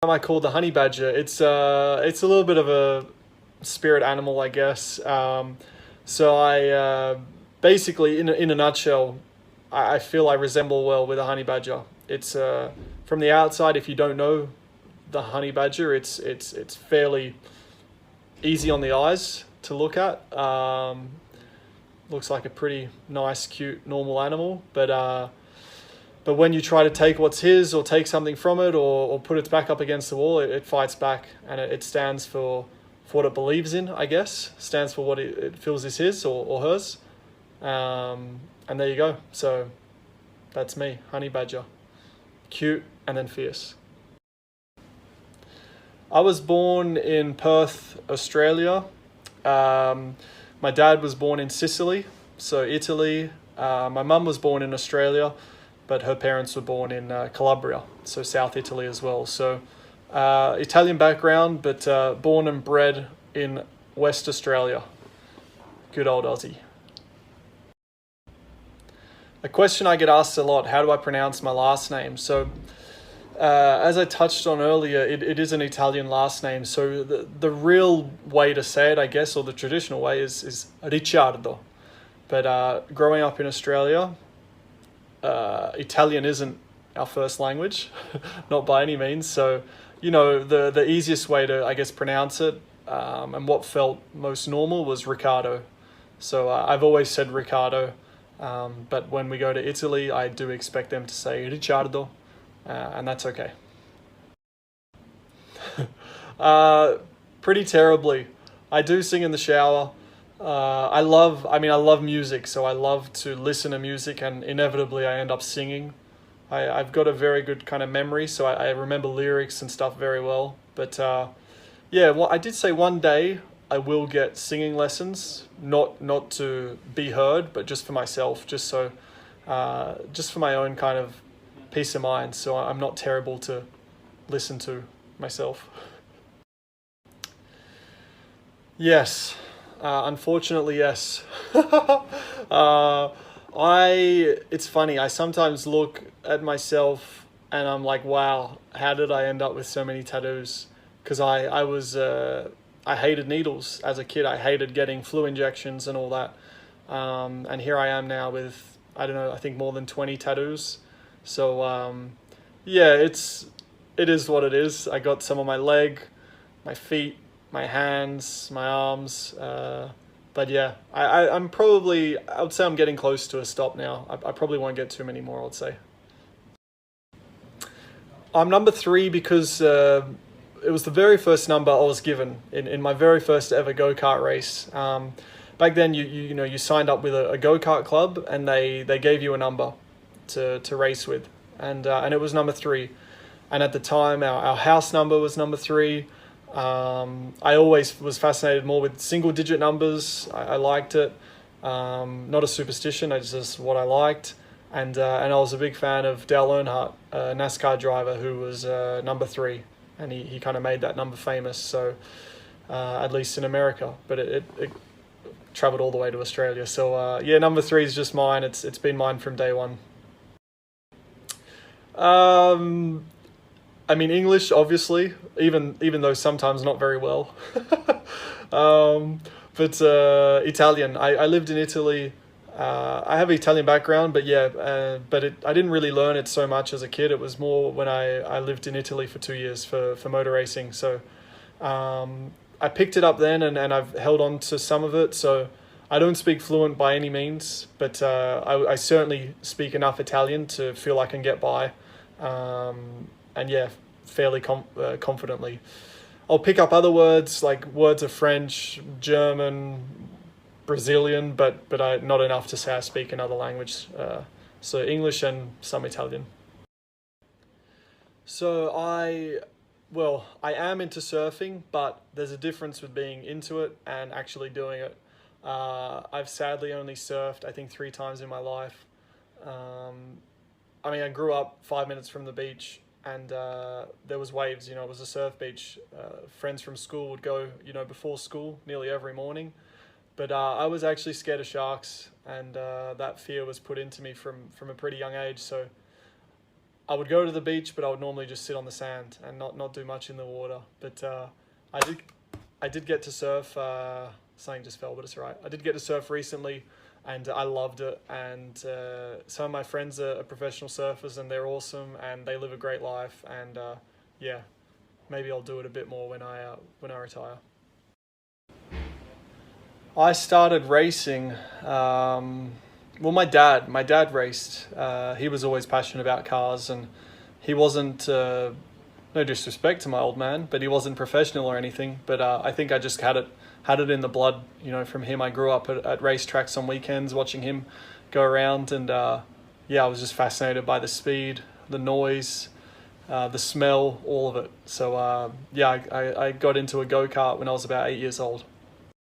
I call the honey badger. It's a little bit of a spirit animal, I guess. So I basically, in a nutshell, I feel I resemble well with a honey badger. It's from the outside. If you don't know the honey badger, it's fairly easy on the eyes to look at. Looks like a pretty nice, cute, normal animal, but when you try to take what's his or take something from it or put it back up against the wall, it fights back, and it stands for what it believes in, I guess. Stands for what it feels is his or hers. And there you go. So that's me, honey badger. Cute and then fierce. I was born in Perth, Australia. My dad was born in Sicily, so Italy. My mum was born in Australia, but her parents were born in Calabria, so South Italy as well. So Italian background, but born and bred in West Australia. Good old Aussie. A question I get asked a lot, how do I pronounce my last name? So as I touched on earlier, it is an Italian last name. So the real way to say it, I guess, or the traditional way is Ricciardo. But growing up in Australia, Italian isn't our first language, not by any means. So, the easiest way to, I guess, pronounce it and what felt most normal was Ricciardo. So I've always said Ricciardo, but when we go to Italy, I do expect them to say Ricciardo, and that's okay. Pretty terribly. I do sing in the shower. I love music, so I love to listen to music, and inevitably I end up singing. I've got a very good kind of memory, so I remember lyrics and stuff very well. But yeah, well, I did say one day I will get singing lessons, not to be heard, but just for myself, just for my own kind of peace of mind, so I'm not terrible to listen to myself. Yes. Unfortunately, yes. It's funny, I sometimes look at myself and I'm like, wow, how did I end up with so many tattoos? Because I hated needles as a kid. I hated getting flu injections and all that. And here I am now with, I don't know, I think more than 20 tattoos. So, yeah, it is what it is. I got some on my leg, my feet, my hands, my arms, but yeah, I would say I'm getting close to a stop now. I probably won't get too many more, I'd say. I'm number 3 because it was the very first number I was given in my very first ever go-kart race. Back then, you signed up with a go-kart club, and they gave you a number to race with, and it was number 3. And at the time, our house number was number 3. I always was fascinated more with single digit numbers. I liked it. Not a superstition, it's just what I liked. And I was a big fan of Dale Earnhardt, a NASCAR driver who was number 3. And he kind of made that number famous, so at least in America. But it traveled all the way to Australia. So yeah, number 3 is just mine. It's been mine from day one. I mean, English, obviously, even though sometimes not very well. But Italian. I lived in Italy. I have an Italian background, but yeah, I didn't really learn it so much as a kid. It was more when I lived in Italy for 2 years for motor racing. So I picked it up then, and I've held on to some of it. So I don't speak fluent by any means, but I certainly speak enough Italian to feel I can get by. And yeah, fairly confidently. I'll pick up other words like words of French, German, Brazilian, but not enough to say I speak another language. So English and some Italian. So I am into surfing, but there's a difference with being into it and actually doing it. I've sadly only surfed, I think, 3 times in my life. I grew up 5 minutes from the beach, and there was waves. It was a surf beach. Friends from school would go, before school nearly every morning. But I was actually scared of sharks, and that fear was put into me from a pretty young age. So I would go to the beach, but I would normally just sit on the sand and not do much in the water. But I did get to surf. Something just fell, but it's all right. I did get to surf recently, and I loved it. And some of my friends are professional surfers, and they're awesome, and they live a great life. And yeah, maybe I'll do it a bit more when I retire. I started racing. Well, my dad raced. He was always passionate about cars, and he wasn't. No disrespect to my old man, but he wasn't professional or anything. But I think I just had it in the blood. You know, from him, I grew up at racetracks on weekends, watching him go around, and yeah, I was just fascinated by the speed, the noise, the smell, all of it. So yeah, I got into a go-kart when I was about 8 years old.